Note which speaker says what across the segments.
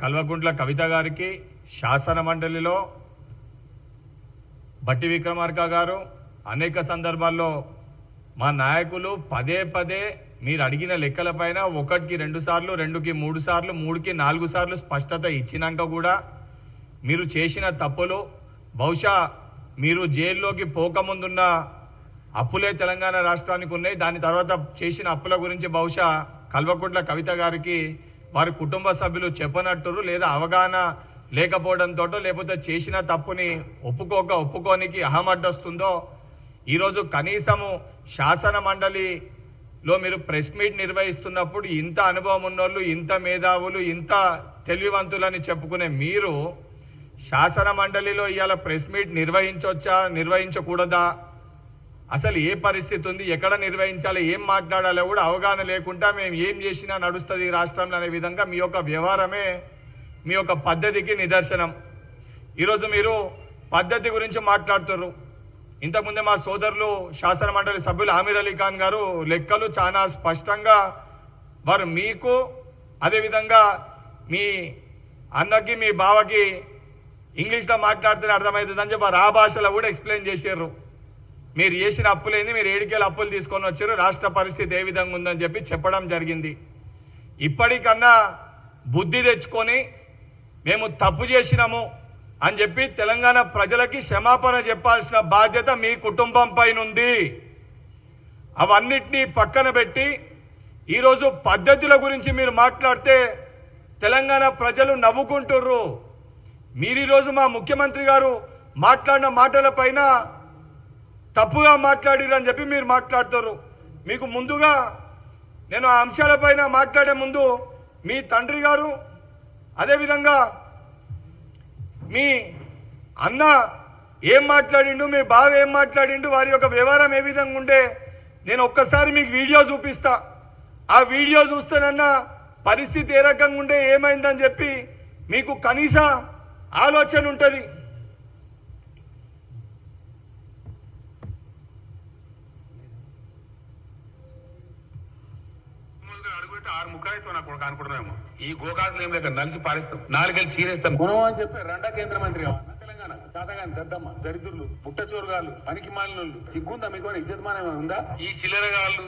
Speaker 1: కల్వకుంట్ల కవిత గారికి శాసన మండలిలో బట్టి విక్రమార్క గారు అనేక సందర్భాల్లో మా నాయకులు పదే పదే మీరు అడిగిన లెక్కలపైన 1కి 2 సార్లు 2కి 3 సార్లు 3కి 4 సార్లు స్పష్టత ఇచ్చినాక కూడా మీరు చేసిన తప్పులు బహుశా మీరు జైల్లోకి పోకముందున్న అప్పులే తెలంగాణ రాష్ట్రానికి ఉన్నాయి. దాని తర్వాత చేసిన అప్పుల గురించి బహుశా కల్వకుంట్ల కవిత గారికి వారి కుటుంబ సభ్యులు చెప్పనట్టురు, లేదా అవగాహన లేకపోవడంతో, లేకపోతే చేసిన తప్పుని ఒప్పుకోనికి అహమడ్డొస్తుందో ఈరోజు కనీసము శాసన మండలిలో మీరు ప్రెస్ మీట్ నిర్వహిస్తున్నప్పుడు ఇంత అనుభవం ఉన్నోళ్ళు, ఇంత మేధావులు, ఇంత తెలివివంతులని చెప్పుకునే మీరు శాసన మండలిలో ఇవాళ ప్రెస్ మీట్ నిర్వహించవచ్చా, నిర్వహించకూడదా, అసలు ఏ పరిస్థితి ఉంది, ఎక్కడ నిర్వహించాలి, ఏం మాట్లాడాలో కూడా అవగాహన లేకుండా మేము ఏం చేసినా నడుస్తుంది ఈ రాష్ట్రంలో అనే విధంగా మీ యొక్క వ్యవహారమే మీ యొక్క పద్ధతికి నిదర్శనం. ఈరోజు మీరు పద్ధతి గురించి మాట్లాడుతున్నారు. ఇంతకుముందే మా సోదరులు శాసన మండలి సభ్యులు ఆమీర్ అలీ ఖాన్ గారు లెక్కలు చాలా స్పష్టంగా వారు మీకు అదేవిధంగా మీ అన్నకి మీ బావకి ఇంగ్లీష్లో మాట్లాడితేనే అర్థమవుతుందని చెప్పి వారు ఆ భాషలో కూడా ఎక్స్ప్లెయిన్ చేశారు. మీరు చేసిన అప్పులేంది, మీరు ఏడికేళ్ళ అప్పులు తీసుకొని వచ్చారు, రాష్ట్ర పరిస్థితి ఏ విధంగా ఉందని చెప్పి చెప్పడం జరిగింది. ఇప్పటికన్నా బుద్ధి తెచ్చుకొని మేము తప్పు చేసినాము అని చెప్పి తెలంగాణ ప్రజలకి క్షమాపణ చెప్పాల్సిన బాధ్యత మీ కుటుంబం పైన ఉంది. అవన్నిటినీ పక్కన పెట్టి ఈరోజు పద్ధతుల గురించి మీరు మాట్లాడితే తెలంగాణ ప్రజలు నవ్వుకుంటుర్రు. మీరు ఈరోజు మా ముఖ్యమంత్రి గారు మాట్లాడిన మాటల పైన తప్పుగా మాట్లాడిరని చెప్పి మీరు మాట్లాడుతారు. మీకు ముందుగా నేను ఆ అంశాలపైన మాట్లాడే ముందు మీ తండ్రి గారు అదేవిధంగా మీ అన్న ఏం మాట్లాడిండు, మీ బావ ఏం మాట్లాడిండు, వారి యొక్క వ్యవహారం ఏ విధంగా ఉండే నేను ఒక్కసారి మీకు వీడియో చూపిస్తా. ఆ వీడియో చూస్తేనన్నా పరిస్థితి ఏ రకంగా ఉండే, ఏమైందని చెప్పి మీకు కనీస ఆలోచన ఉంటుంది.
Speaker 2: అనుకుంటున్నాము ఈ గోకాసులు ఏం లేక నలిసి పారేస్తాం, నాలుగేళ్ళు సీరేస్తాం గుణం అని చెప్పి రెండా కేంద్ర మంత్రి తెలంగాణ శాతగాని దద్దమ్మ దరిద్రులు పుట్టచోరుగాళ్ళు పనికి మాలినోళ్ళు సిగ్గుందా మీకు ఇజ్జతమానం ఉందా? ఈ చిల్లరగాళ్ళు,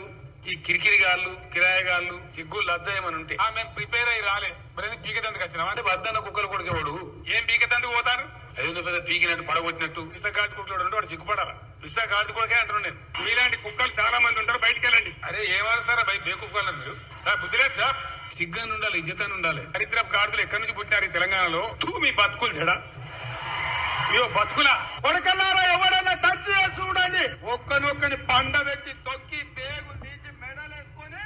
Speaker 2: ఈ కిరికిరిగాళ్ళు, కిరాయగాళ్ళు సిగ్గు లజ్జ ఏమని ఉంటే మేము ప్రిపేర్ అయ్యి రాలే మరి పీకెతందుకు వచ్చినాం అంటే బద్దన్న కుక్కలు కొడుకేవాడు ఏం పీకెతందుకు పోతారు? అదేందో పెద్ద పీకినట్టు పడగొట్టినట్టు పిసగాడి కుక్కలు వాడు సిగ్గుపడాలా? పిసగాడి కొడుకే అంటారు. నేను మీలాంటి కుక్కలు చాలా మంది ఉంటారు, బయటకు వెళ్ళండి. అరే ఏమవుతారా బయట బేకుక్కలు మీరు బుద్ధిలేదు సార్, సిగ్గాన్ని ఉండాలి, ఇజ్జతాన్ని ఉండాలి. దరిద్రపు గాడులు ఎక్కడి నుంచి పుట్టారు ఈ తెలంగాణలో? మీ బతుకులు చెడా, మీ బతుకుల కొడకల్లారా ఎవరైనా టచ్ చేసి చూడండి, ఒక్కనొక్కని పండ పెట్టి తొక్కి పేగు తీసి మెడలేసుకొని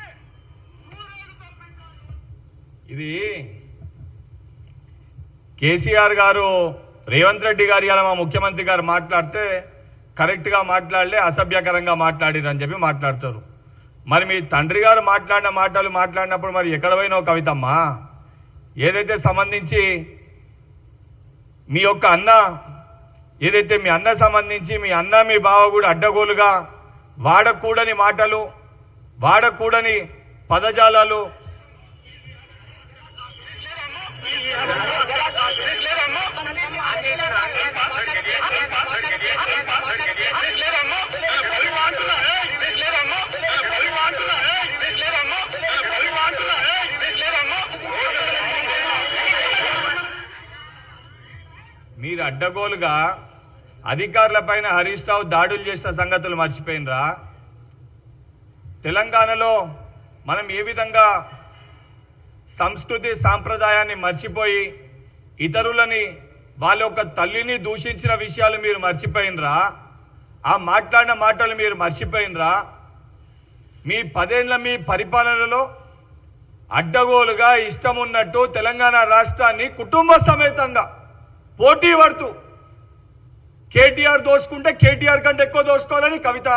Speaker 1: ఇది కేసీఆర్ గారు రేవంత్ రెడ్డి గారు ఇలా మా ముఖ్యమంత్రి గారు మాట్లాడితే కరెక్ట్ గా మాట్లాడలే, అసభ్యకరంగా మాట్లాడిరని చెప్పి మాట్లాడతారు. మరి మీ తండ్రి గారు మాట్లాడిన మాటలు మాట్లాడినప్పుడు మరి ఎక్కడ పోయినావు కవితమ్మా? ఏదైతే సంబంధించి మీ యొక్క అన్న ఏదైతే మీ అన్న సంబంధించి మీ అన్న మీ బావ కూడా అడ్డగోలుగా వాడకూడని మాటలు, వాడకూడని పదజాలాలు మీరు అడ్డగోలుగా అధికారులపైన హరీష్ రావు దాడులు చేసిన సంగతులు మర్చిపోయినరా? తెలంగాణలో మనం ఏ విధంగా సంస్కృతి సాంప్రదాయాన్ని మర్చిపోయి ఇతరులని వాళ్ళ యొక్క తల్లిని దూషించిన విషయాలు మీరు మర్చిపోయినరా? ఆ మాట్లాడిన మాటలు మీరు మర్చిపోయినరా? మీ 10 ఏళ్ల మీ పరిపాలనలో అడ్డగోలుగా ఇష్టం ఉన్నట్టు తెలంగాణ రాష్ట్రాన్ని కుటుంబ సమేతంగా పోటీ పడుతూ కేటీఆర్ దోసుకుంటే కేటీఆర్ కంటే ఎక్కువ దోసుకోవాలని కవిత,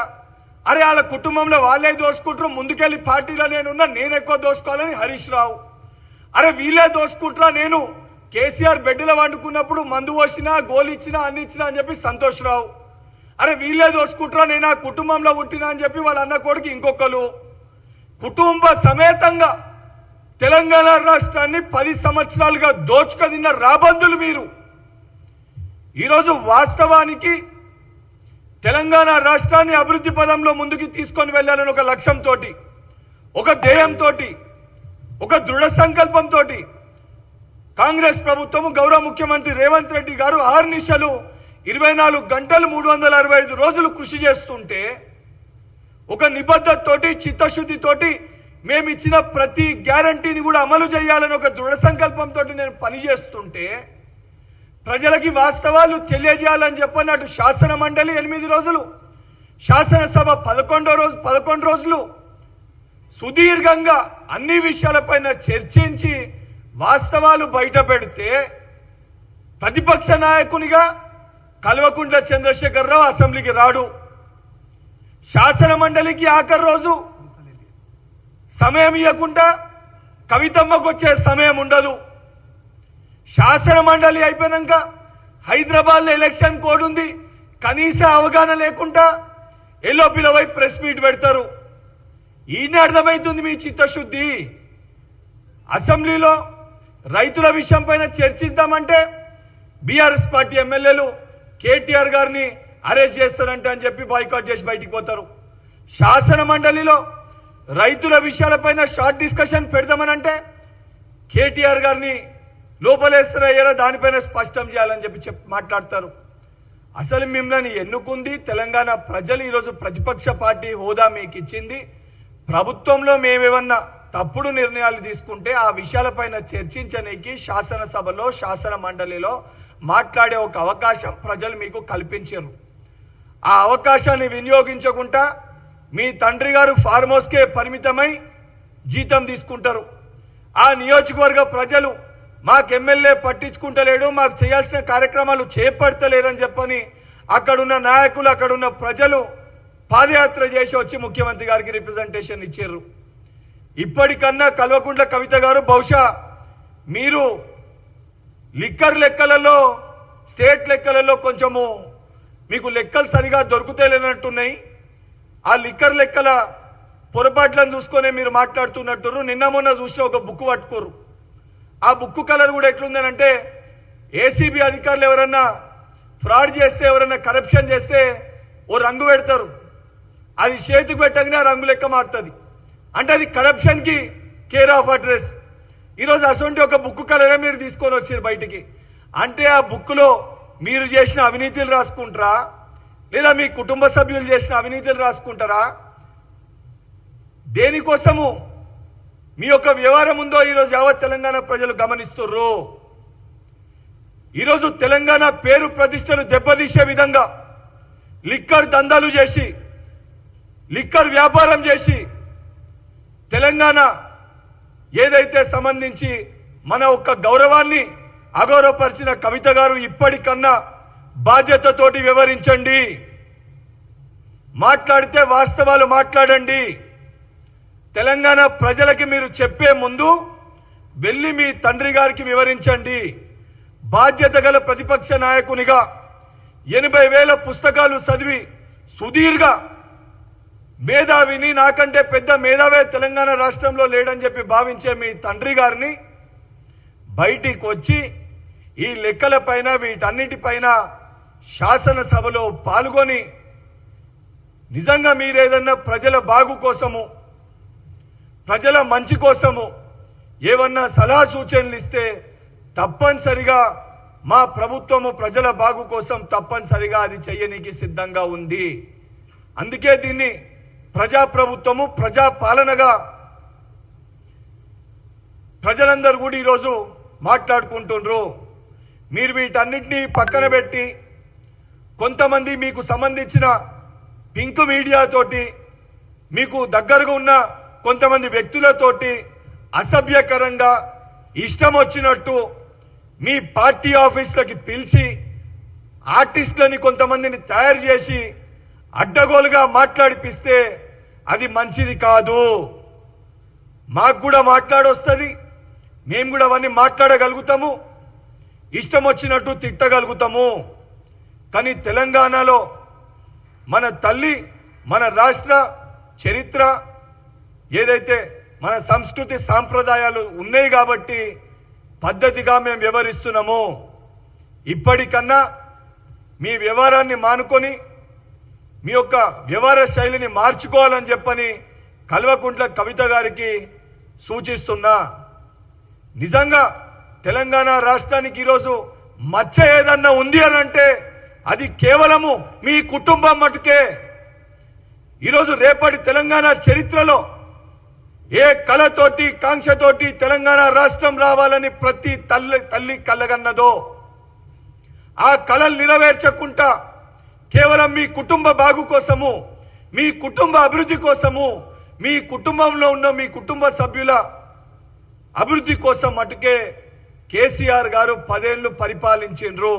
Speaker 1: అరే వాళ్ళ కుటుంబంలో వాళ్ళే దోసుకుంటారు, ముందుకెళ్ళి పార్టీలో నేను ఎక్కువ దోసుకోవాలని హరీష్ రావు, అరే వీళ్ళే దోసుకుంటారా, నేను కేసీఆర్ బెడ్లో వండుకున్నప్పుడు మందు పోసినా గోలు ఇచ్చినా అన్ని ఇచ్చినా అని చెప్పి సంతోష్ రావు, అరే వీళ్ళే దోసుకుంటారా, నేను ఆ కుటుంబంలో పుట్టినా అని చెప్పి వాళ్ళ అన్న కొడుకు ఇంకొకరు, కుటుంబ సమేతంగా తెలంగాణ రాష్ట్రాన్ని 10 సంవత్సరాలుగా దోచుకదిన్న రాబందులు మీరు. ఈరోజు వాస్తవానికి తెలంగాణ రాష్ట్రాన్ని అభివృద్ధి పదంలో ముందుకు తీసుకొని వెళ్ళాలని ఒక లక్ష్యంతో, ఒక ధ్యేయంతో, ఒక దృఢ సంకల్పంతో కాంగ్రెస్ ప్రభుత్వం గౌరవ ముఖ్యమంత్రి రేవంత్ రెడ్డి గారు 6 నిమిషాలు 24 గంటలు 365 రోజులు కృషి చేస్తుంటే, ఒక నిబద్ధతతోటి చిత్తశుద్ధితోటి మేము ఇచ్చిన ప్రతి గ్యారంటీని కూడా అమలు చేయాలని ఒక దృఢ సంకల్పంతో నేను పనిచేస్తుంటే, ప్రజలకి వాస్తవాలు తెలియజేయాలని చెప్పని అటు శాసన మండలి 8 రోజులు, శాసనసభ 11 రోజులు సుదీర్ఘంగా అన్ని విషయాలపైన చర్చించి వాస్తవాలు బయట పెడితే, ప్రతిపక్ష నాయకునిగా కల్వకుంట్ల చంద్రశేఖరరావు అసెంబ్లీకి రాడు. శాసన మండలికి ఆఖరి రోజు సమయం ఇవ్వకుండా కవితమ్మకు వచ్చే సమయం ఉండదు. శాసన మండలి అయిపోయినాక హైదరాబాద్లో ఎలక్షన్ కోడ్ ఉంది, కనీస అవగాహన లేకుండా ఎల్లోపిల వైపు ప్రెస్ మీట్ పెడతారు. ఈయన అర్థమవుతుంది మీ చిత్తశుద్ధి. అసెంబ్లీలో రైతుల విషయం పైన చర్చిద్దామంటే బీఆర్ఎస్ పార్టీ ఎమ్మెల్యేలు కేటీఆర్ గారిని అరెస్ట్ చేస్తారంట అని చెప్పి బాయ్కాట్ చేసి బయటికి పోతారు. శాసన మండలిలో రైతుల విషయాలపైన షార్ట్ డిస్కషన్ పెడదామనంటే కేటీఆర్ గారిని లోపలేస్తారయ్యారా దానిపైన స్పష్టం చేయాలని చెప్పి మాట్లాడతారు. అసలు మిమ్మల్ని ఎన్నుకుంది తెలంగాణ ప్రజలు. ఈరోజు ప్రతిపక్ష పార్టీ హోదా మీకు ఇచ్చింది. ప్రభుత్వంలో మేమేమన్నా తప్పుడు నిర్ణయాలు తీసుకుంటే ఆ విషయాలపైన చర్చించడానికి శాసనసభలో శాసన మండలిలో మాట్లాడే ఒక అవకాశం ప్రజలు మీకు కల్పించారు. ఆ అవకాశాన్ని వినియోగించకుండా మీ తండ్రి గారు ఫార్మ్ హౌస్కే పరిమితమై జీతం తీసుకుంటారు. ఆ నియోజకవర్గ ప్రజలు మాకు ఎమ్మెల్యే పట్టించుకుంటలేడు, మాకు చేయాల్సిన కార్యక్రమాలు చేపడతలేరని చెప్పని అక్కడున్న నాయకులు, అక్కడున్న ప్రజలు పాదయాత్ర చేసి వచ్చి ముఖ్యమంత్రి గారికి రిప్రజెంటేషన్ ఇచ్చారు. ఇప్పటికన్నా కల్వకుంట్ల కవిత గారు బహుశా మీరు లిక్కర్ లెక్కలలో, స్టేట్ లెక్కలలో కొంచెము మీకు లెక్కలు సరిగా దొరుకుతలేనట్టున్నాయి. ఆ లిక్కర్ లెక్కల పొరపాట్లను చూసుకొని మీరు మాట్లాడుతున్నట్టు. నిన్న మొన్న చూసిన ఒక బుక్ పట్టుకోరు. ఆ బుక్ కలర్ కూడా ఎట్లుందనంటే ఏసీబీ అధికారులు ఎవరన్నా ఫ్రాడ్ చేస్తే, ఎవరన్నా కరప్షన్ చేస్తే ఓ రంగు పెడతారు. అది చేతికి పెట్టగానే ఆ రంగు లెక్క మారుతుంది. అంటే అది కరప్షన్కి కేర్ ఆఫ్ అడ్రస్. ఈరోజు అటువంటి ఒక బుక్ కలరే మీరు తీసుకొని వచ్చారు బయటికి. అంటే ఆ బుక్లో మీరు చేసిన అవినీతులు రాసుకుంటారా, లేదా మీ కుటుంబ సభ్యులు చేసిన అవినీతులు రాసుకుంటారా? దేనికోసము మీ యొక్క వ్యవహారం ఉందో ఈరోజు యావత్ తెలంగాణ ప్రజలు గమనిస్తుర్రు. ఈరోజు తెలంగాణ పేరు ప్రతిష్టలు దెబ్బతీసే విధంగా లిక్కర్ దందాలు చేసి, లిక్కర్ వ్యాపారం చేసి తెలంగాణ ఏదైతే సంబంధించి మన ఒక్క గౌరవాన్ని అగౌరవపరిచిన కవిత గారు ఇప్పటికన్నా బాధ్యతతోటి వివరించండి. మాట్లాడితే వాస్తవాలు మాట్లాడండి. తెలంగాణ ప్రజలకి మీరు చెప్పే ముందు వెళ్ళి మీ తండ్రి గారికి వివరించండి. బాధ్యత గల ప్రతిపక్ష నాయకునిగా 80,000 పుస్తకాలు చదివి సుదీర్ఘ మేధావిని, నాకంటే పెద్ద మేధావే తెలంగాణ రాష్ట్రంలో లేడని చెప్పి భావించే మీ తండ్రి గారిని బయటికి వచ్చి ఈ లెక్కలపైన వీటన్నిటిపైన శాసనసభలో పాల్గొని నిజంగా మీరేదన్నా ప్రజల బాగు కోసము, ప్రజల మంచి కోసము ఏమన్నా సలహా సూచనలు ఇస్తే తప్పనిసరిగా మా ప్రభుత్వము ప్రజల బాగు కోసం తప్పనిసరిగా అది చేయనీకి సిద్ధంగా ఉంది. అందుకే దీన్ని ప్రజాప్రభుత్వము, ప్రజాపాలనగా ప్రజలందరూ కూడా ఈరోజు మాట్లాడుకుంటున్నారు. మీరు వీటన్నిటినీ పక్కన పెట్టి కొంతమంది మీకు సంబంధించిన పింక్ మీడియాతోటి, మీకు దగ్గరగా ఉన్న కొంతమంది వ్యక్తులతోటి అసభ్యకరంగా ఇష్టం వచ్చినట్టు మీ పార్టీ ఆఫీసులకి పిలిచి ఆర్టిస్టులని కొంతమందిని తయారు చేసి అడ్డగోలుగా మాట్లాడిపిస్తే అది మంచిది కాదు. మాకు కూడా మాట్లాడొస్తుంది, మేము కూడా అవన్నీ మాట్లాడగలుగుతాము, ఇష్టం వచ్చినట్టు తిట్టగలుగుతాము. కానీ తెలంగాణలో మన తల్లి, మన రాష్ట్ర చరిత్ర ఏదైతే మన సంస్కృతి సాంప్రదాయాలు ఉన్నాయి కాబట్టి పద్ధతిగా మేము వ్యవహరిస్తున్నాము. ఇప్పటికన్నా మీ వ్యవహారాన్ని మానుకొని మీ యొక్క వ్యవహార శైలిని మార్చుకోవాలని చెప్పని కల్వకుంట్ల కవిత గారికి సూచిస్తున్నా. నిజంగా తెలంగాణ రాష్ట్రానికి ఈరోజు మచ్చ ఏదన్నా ఉంది అని అంటే అది కేవలము మీ కుటుంబం మటుకే. ఈరోజు రేపటి తెలంగాణ చరిత్రలో ఏ కళతోటి కాంక్షతోటి తెలంగాణ రాష్ట్రం రావాలని ప్రతి తల్లి కలగన్నదో ఆ కళలు నెరవేర్చకుండా కేవలం మీ కుటుంబ బాగు కోసము, మీ కుటుంబ అభివృద్ధి కోసము, మీ కుటుంబంలో ఉన్న మీ కుటుంబ సభ్యుల అభివృద్ధి కోసం మటుకే కేసీఆర్ గారు 10 ఏళ్లు పరిపాలించిండ్రు.